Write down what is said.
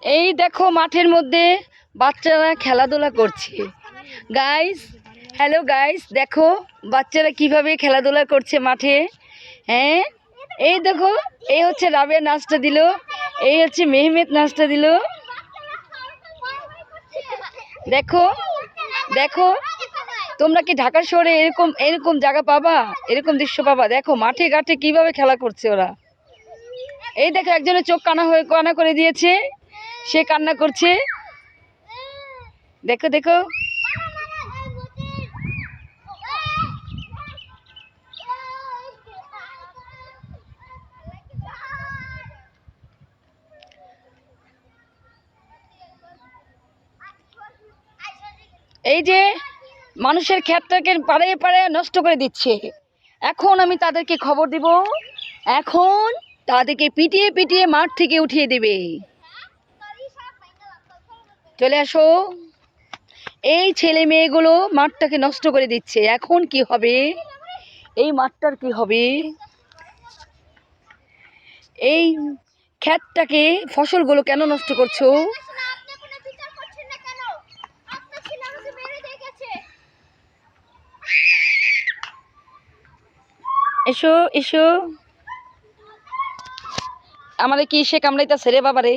এই দেখো মাঠের মধ্যে বাচ্চারা খেলাধুলা করছে। গাইস, হ্যালো গাইস, দেখো বাচ্চারা কিভাবে খেলাধুলা করছে মাঠে। হ্যাঁ, এই দেখো, এই হচ্ছে রাবেয়া নাচটা দিল, এই হচ্ছে মেহমেদ নাচটা দিল। দেখো দেখো, তোমরা কি ঢাকা শহরে এরকম এরকম জায়গা পাবা, এরকম দৃশ্য পাবা? দেখো মাঠে ঘাটে কিভাবে খেলা করছে ওরা। এই দেখো একজনের চোখ কানা করে দিয়েছে, সে কান্না করছে। দেখো দেখো, এই যে মানুষের ক্ষেতটাকে পাড়ে পাড়ে নষ্ট করে দিচ্ছে। এখন আমি তাদেরকে খবর দিব, এখন তাদেরকে পিটিয়ে পিটিয়ে মাঠ থেকে উঠিয়ে দেবে। চলে আসো। এই ছেলে মেয়েগুলো মাঠটাকে নষ্ট করে দিচ্ছে, এখন কি হবে? এই মাঠটার কি হবে? এই ক্ষেতটাকে, ফসলগুলো কেন নষ্ট করছো? এসো এসো, আমারে কি সে কামড়াইতাছে রে বাবা রে।